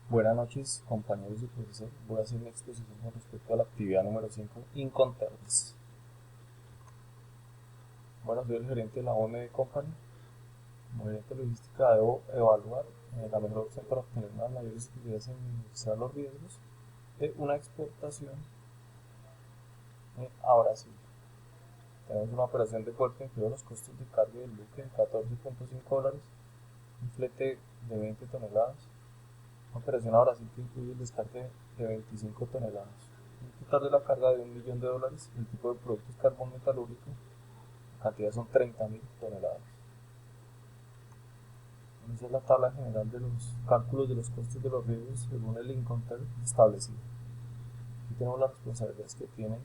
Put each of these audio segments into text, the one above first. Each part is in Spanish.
Buenas noches, compañeros y profesor. Voy a hacer una exposición con respecto a la actividad número 5, Incoterms. Bueno, soy el gerente de la OMD Company. Como gerente de logística debo evaluar la mejor opción para obtener unas mayores utilidades en minimizar los riesgos de una exportación a Brasil. Tenemos una operación de puerto que incluye los costos de carga del buque en $14.5, un flete de 20 toneladas, una operación a Brasil que incluye el descarte de 25 toneladas. Un total de la carga de $1.000.000, el tipo de producto es carbón metalúrgico, la cantidad son 30.000 toneladas. Esa es la tabla general de los cálculos de los costos de los riesgos según el Incoterm establecido. Aquí tenemos las responsabilidades que tienen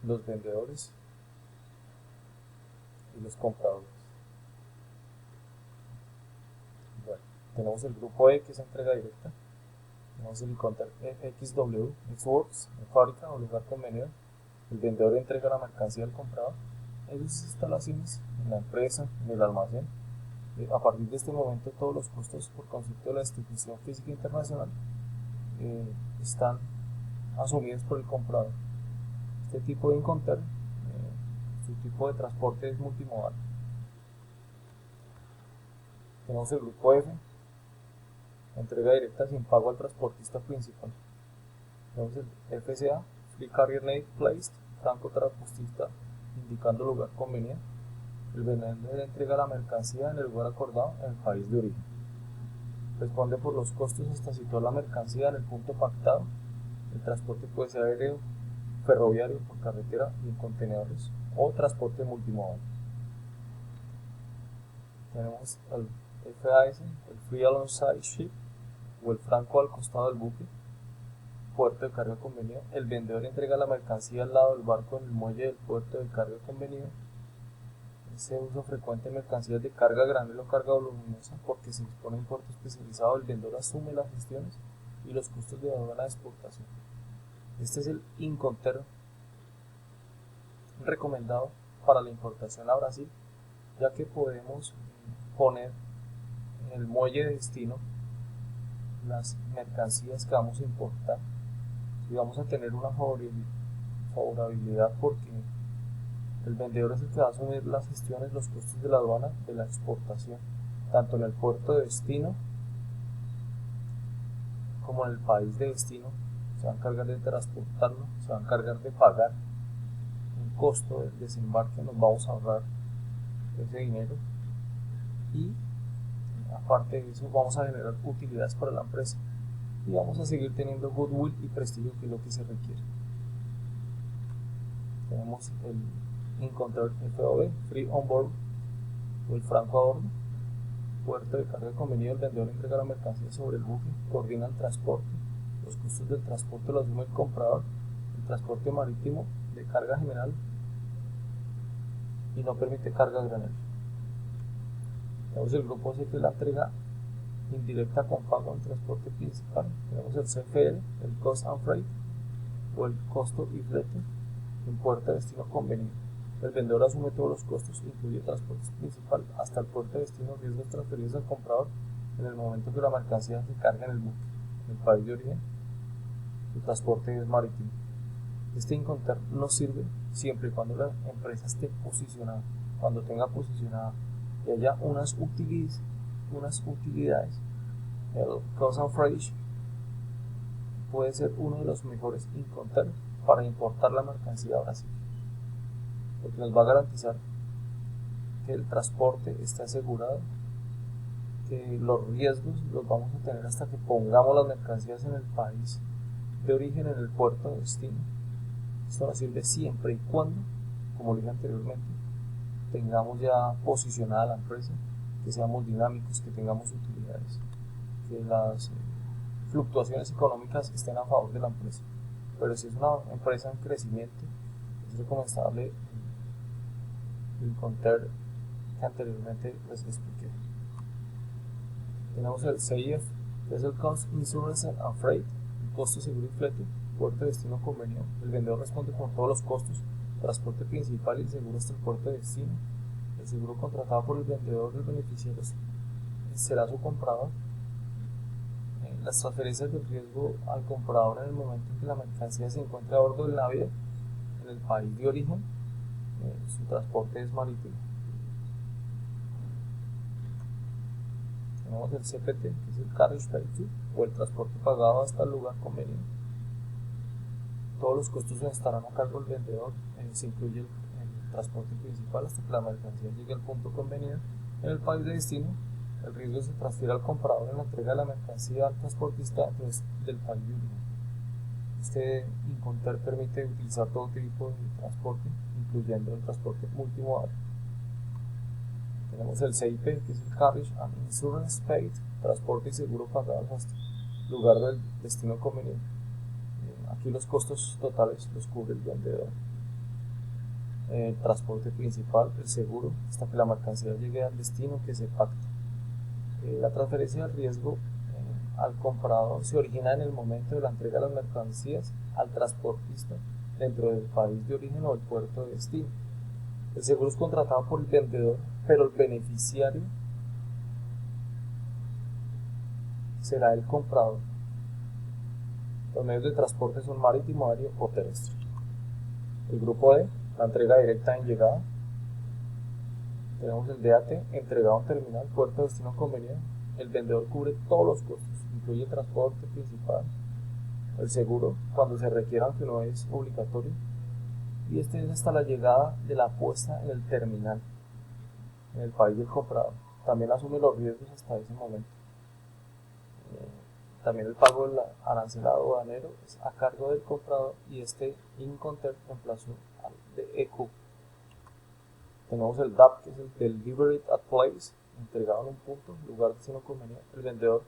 los vendedores y los compradores. Bueno, tenemos el grupo E, que es entrega directa. Tenemos el Incoterm XW, Xworks, en fábrica o lugar convenido. El vendedor entrega la mercancía al comprador en sus instalaciones, en la empresa, en el almacén. A partir de este momento, todos los costos por concepto de la institución física internacional están asumidos por el comprador. Este tipo de Incoterm, su tipo de transporte es multimodal. Tenemos el grupo F, entrega directa sin pago al transportista principal. Tenemos el FCA, Free Carrier Name Placed, franco transportista indicando lugar conveniente. El vendedor entrega la mercancía en el lugar acordado en el país de origen. Responde por los costos hasta situar la mercancía en el punto pactado. El transporte puede ser aéreo, ferroviario, por carretera y en contenedores o transporte multimodal. Tenemos el FAS, el Free Alongside Ship o el franco al costado del buque, puerto de carga convenido. El vendedor entrega la mercancía al lado del barco en el muelle del puerto de carga convenido. Se usa frecuente en mercancías de carga granel o carga voluminosa porque se dispone de un puerto especializado. El vendedor asume las gestiones y los costos de aduana de exportación. Este es el Incoterm recomendado para la importación a Brasil, ya que podemos poner en el muelle de destino las mercancías que vamos a importar y vamos a tener una favorabilidad porque el vendedor es el que va a asumir las gestiones, los costos de la aduana de la exportación, tanto en el puerto de destino como en el país de destino. Se va a encargar de transportarlo, se va a encargar de pagar un costo del desembarque, nos vamos a ahorrar ese dinero y aparte de eso vamos a generar utilidades para la empresa y vamos a seguir teniendo goodwill y prestigio, que es lo que se requiere. Tenemos el Incoterm FOB, Free On Board o el franco a bordo, puerto de carga convenido. El vendedor entrega la mercancía sobre el buque, coordina el transporte, los costos del transporte los asume el comprador. El transporte marítimo de carga general y no permite carga granel. Tenemos el grupo C, que es la entrega indirecta con pago en transporte principal. Tenemos el CFL, el Cost and Freight o el costo y flete en puerto de destino convenido. El vendedor asume todos los costos, incluye transporte principal hasta el puerto de destino, riesgos transferidos al comprador en el momento que la mercancía se carga en el buque. En el país de origen, el transporte es marítimo. Este Incoterm nos sirve siempre y cuando la empresa esté posicionada, cuando tenga posicionada y haya unas utilidades. El Cost and Freight puede ser uno de los mejores Incoterm para importar la mercancía a Brasil, porque nos va a garantizar que el transporte esté asegurado, que los riesgos los vamos a tener hasta que pongamos las mercancías en el país de origen, en el puerto de destino. Esto nos sirve siempre y cuando, como dije anteriormente, tengamos ya posicionada la empresa, que seamos dinámicos, que tengamos utilidades, que las fluctuaciones económicas estén a favor de la empresa. Pero si es una empresa en crecimiento, es recomendable el Incoterm que anteriormente les expliqué. Tenemos el CIF, que es el Cost, Insurance and Freight, el costo, seguro y flete, puerto de destino convenio. El vendedor responde con todos los costos, transporte principal y el seguro hasta el puerto de destino. El seguro contratado por el vendedor del beneficiario será su comprador. Las transferencias de riesgo al comprador en el momento en que la mercancía se encuentra a bordo del navío en el país de origen, su transporte es marítimo. Tenemos el CPT, que es el Carriage Paid To, o el transporte pagado hasta el lugar convenido. Todos los costos estarán a cargo del vendedor, se incluye el transporte principal hasta que la mercancía llegue al punto convenido en el país de destino. El riesgo se transfiere al comprador en la entrega de la mercancía al transportista del país de origen. Este Incoterm permite utilizar todo tipo de transporte, incluyendo el transporte multimodal. Tenemos el CIP, que es el Carriage and Insurance Paid, transporte y seguro pagados hasta el lugar del destino conveniente. Aquí los costos totales los cubre el vendedor. El transporte principal, el seguro, hasta que la mercancía llegue al destino que se pacta. La transferencia del riesgo al comprador se origina en el momento de la entrega de las mercancías al transportista dentro del país de origen o el puerto de destino. El seguro es contratado por el vendedor, pero el beneficiario será el comprador. Los medios de transporte son marítimo, aéreo o terrestre. El grupo D, la entrega directa en llegada. Tenemos el DAT, entregado en terminal, puerto de destino conveniente. El vendedor cubre todos los costos, incluye el transporte principal, el seguro, cuando se requiera, aunque no es obligatorio, y este es hasta la llegada de la puesta en el terminal, en el país del comprador. También asume los riesgos hasta ese momento. También el pago del arancelado aduanero es a cargo del comprador y este Incoterm reemplazó al de EQ. Tenemos el DAP, que es el Delivered at Place, entregado en un punto, lugar destino conveniente. El vendedor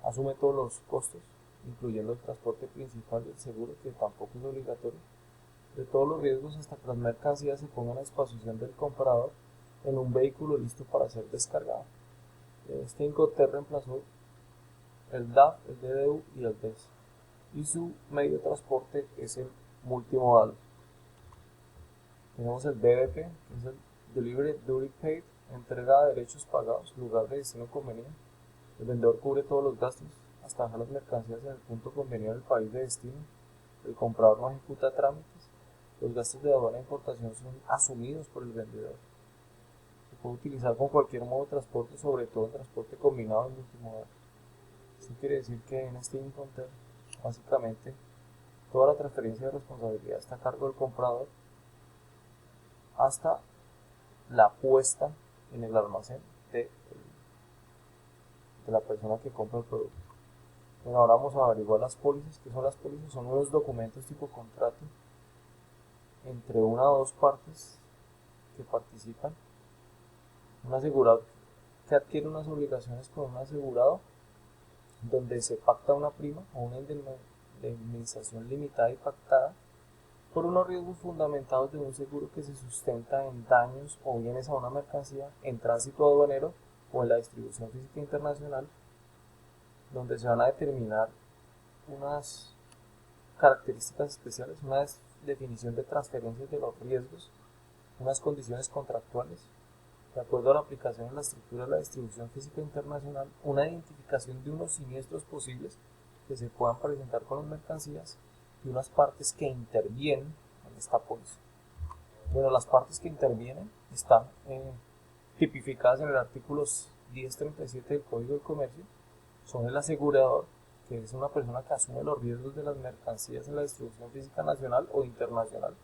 asume todos los costos, incluyendo el transporte principal y el seguro, que tampoco es obligatorio, de todos los riesgos hasta que las mercancías se pongan a disposición del comprador en un vehículo listo para ser descargado. Este Incoterm reemplazó el DAF, el DDU y el DES, y su medio de transporte es el multimodal. Tenemos el DDP, que es el Delivery Duty Paid, entrega de derechos pagados, lugar de destino conveniente. El vendedor cubre todos los gastos hasta dejar las mercancías en el punto convenido del país de destino. El comprador no ejecuta trámites. Los gastos de aduana e importación son asumidos por el vendedor. Se puede utilizar con cualquier modo de transporte, sobre todo el transporte combinado y multimodal. Eso quiere decir que en este Incoterm, básicamente, toda la transferencia de responsabilidad está a cargo del comprador hasta la puesta en el almacén de la persona que compra el producto. Bueno, ahora vamos a averiguar las pólizas. ¿Qué son las pólizas? Son unos documentos tipo contrato entre una o dos partes que participan. Un asegurado que adquiere unas obligaciones con un asegurado, donde se pacta una prima o una indemnización limitada y pactada por unos riesgos fundamentados de un seguro que se sustenta en daños o bienes a una mercancía en tránsito aduanero o en la distribución física internacional, donde se van a determinar unas características especiales, una definición de transferencias de los riesgos, unas condiciones contractuales, de acuerdo a la aplicación en la estructura de la distribución física internacional, una identificación de unos siniestros posibles que se puedan presentar con las mercancías y unas partes que intervienen en esta póliza. Bueno, las partes que intervienen están tipificadas en el artículo 1037 del Código del Comercio. Son el asegurador, que es una persona que asume los riesgos de las mercancías en la distribución física nacional o internacional,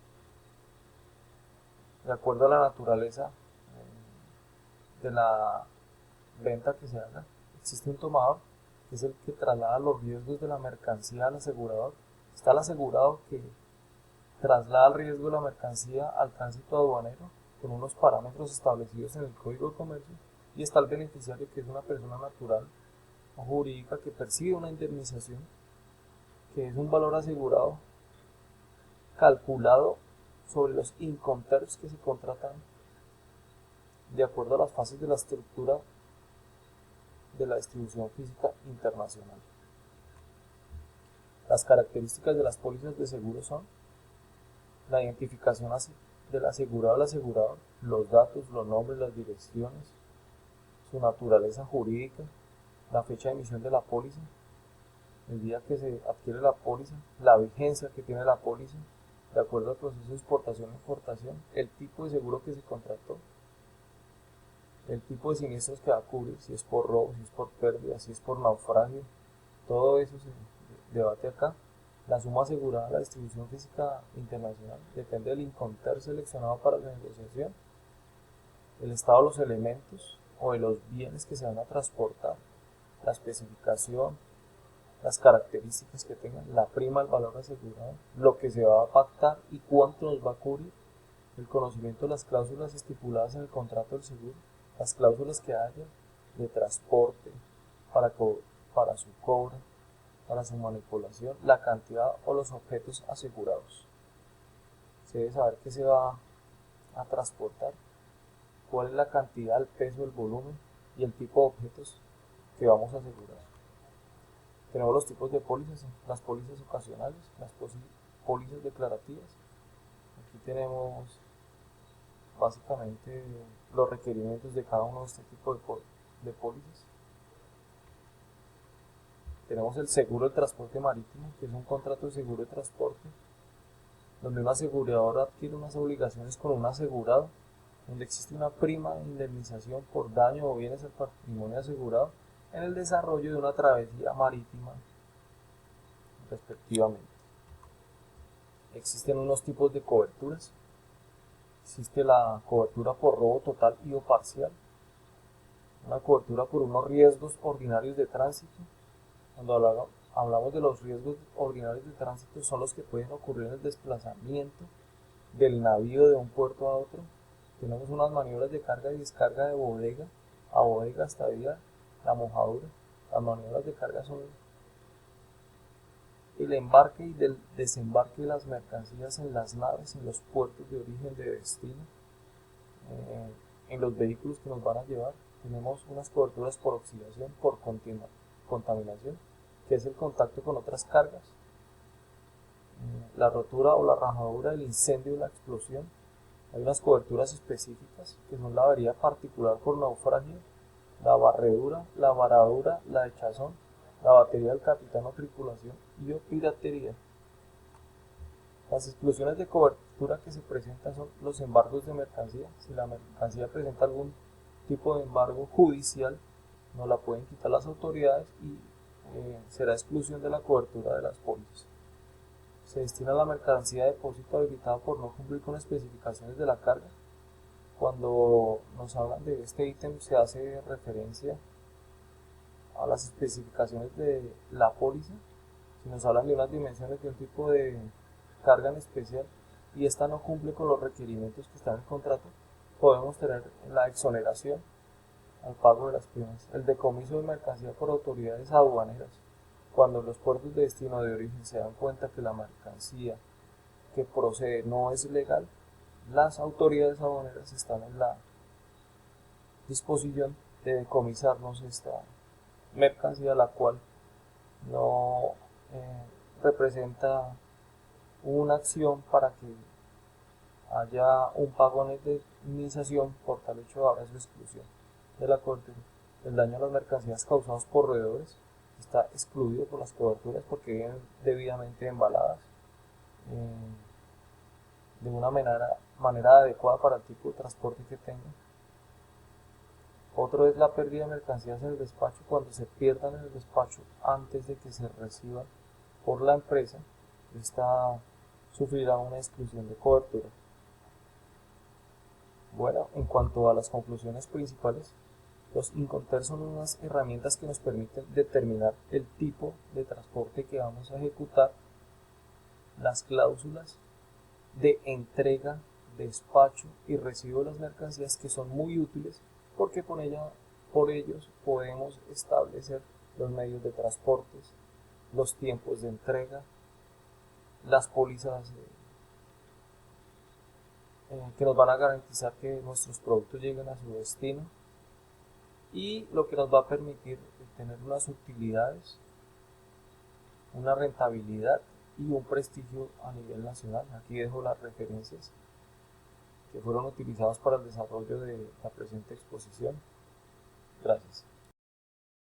de acuerdo a la naturaleza de la venta que se haga. Existe un tomador, que es el que traslada los riesgos de la mercancía al asegurador. Está el asegurado, que traslada el riesgo de la mercancía al tránsito aduanero con unos parámetros establecidos en el Código de Comercio, y está el beneficiario, que es una persona natural o jurídica que percibe una indemnización, que es un valor asegurado calculado sobre los Incoterms que se contratan de acuerdo a las fases de la estructura de la distribución física internacional. Las características de las pólizas de seguro son la identificación del asegurado al asegurador, los datos, los nombres, las direcciones, su naturaleza jurídica, la fecha de emisión de la póliza, el día que se adquiere la póliza, la vigencia que tiene la póliza, de acuerdo al proceso de exportación e importación, el tipo de seguro que se contrató, el tipo de siniestros que va a cubrir, si es por robo, si es por pérdida, si es por naufragio, todo eso se debate acá. La suma asegurada a la distribución física internacional depende del Inconter seleccionado para la negociación, el estado de los elementos o de los bienes que se van a transportar, la especificación, las características que tengan, la prima, el valor asegurado, lo que se va a pactar y cuánto nos va a cubrir, el conocimiento de las cláusulas estipuladas en el contrato del seguro, las cláusulas que haya de transporte para su cobro, para su manipulación, la cantidad o los objetos asegurados. Se debe saber qué se va a transportar, cuál es la cantidad, el peso, el volumen y el tipo de objetos que vamos a asegurar. Tenemos los tipos de pólizas, las pólizas ocasionales, las pólizas declarativas. Aquí tenemos básicamente los requerimientos de cada uno de este tipo de pólizas. Tenemos el seguro de transporte marítimo, que es un contrato de seguro de transporte, donde un asegurador adquiere unas obligaciones con un asegurado, donde existe una prima de indemnización por daño o bienes al patrimonio asegurado en el desarrollo de una travesía marítima, respectivamente. Existen unos tipos de coberturas. Existe la cobertura por robo total y o parcial, una cobertura por unos riesgos ordinarios de tránsito. Cuando hablamos de los riesgos ordinarios de tránsito, son los que pueden ocurrir en el desplazamiento del navío de un puerto a otro. Tenemos unas maniobras de carga y descarga de bodega a bodega hasta vía la mojadura. Las maniobras de carga son el embarque y del desembarque de las mercancías en las naves, en los puertos de origen, de destino, en los vehículos que nos van a llevar. Tenemos unas coberturas por oxidación, por contaminación, que es el contacto con otras cargas, la rotura o la rajadura, el incendio o la explosión. Hay unas coberturas específicas que son la avería particular por naufragio, la barredura, la varadura, la echazón, la batería del capitán o tripulación y o piratería. Las exclusiones de cobertura que se presentan son los embargos de mercancía. Si la mercancía presenta algún tipo de embargo judicial, nos la pueden quitar las autoridades y será exclusión de la cobertura de las pólizas. Se destina la mercancía a depósito habilitado por no cumplir con especificaciones de la carga. Cuando nos hablan de este ítem se hace referencia a las especificaciones de la póliza. Si nos hablan de unas dimensiones de un tipo de carga en especial y esta no cumple con los requerimientos que están en el contrato, podemos tener la exoneración al pago de las primas, el decomiso de mercancía por autoridades aduaneras. Cuando los puertos de destino de origen se dan cuenta que la mercancía que procede no es legal, las autoridades aduaneras están en la disposición de decomisarnos esta mercancía, la cual no representa una acción para que haya un pago de indemnización por tal hecho habrá su exclusión de la cobertura. El daño a las mercancías causados por roedores está excluido por las coberturas porque vienen debidamente embaladas de una manera adecuada para el tipo de transporte que tengan. Otro es la pérdida de mercancías en el despacho. Cuando se pierdan en el despacho antes de que se reciban por la empresa, esta sufrirá una exclusión de cobertura. Bueno, en cuanto a las conclusiones principales, los Inconter son unas herramientas que nos permiten determinar el tipo de transporte que vamos a ejecutar, las cláusulas de entrega, despacho y recibo de las mercancías, que son muy útiles porque por ellos podemos establecer los medios de transportes, los tiempos de entrega, las pólizas que nos van a garantizar que nuestros productos lleguen a su destino, y lo que nos va a permitir tener unas utilidades, una rentabilidad y un prestigio a nivel nacional. Aquí dejo las referencias que fueron utilizadas para el desarrollo de la presente exposición. Gracias.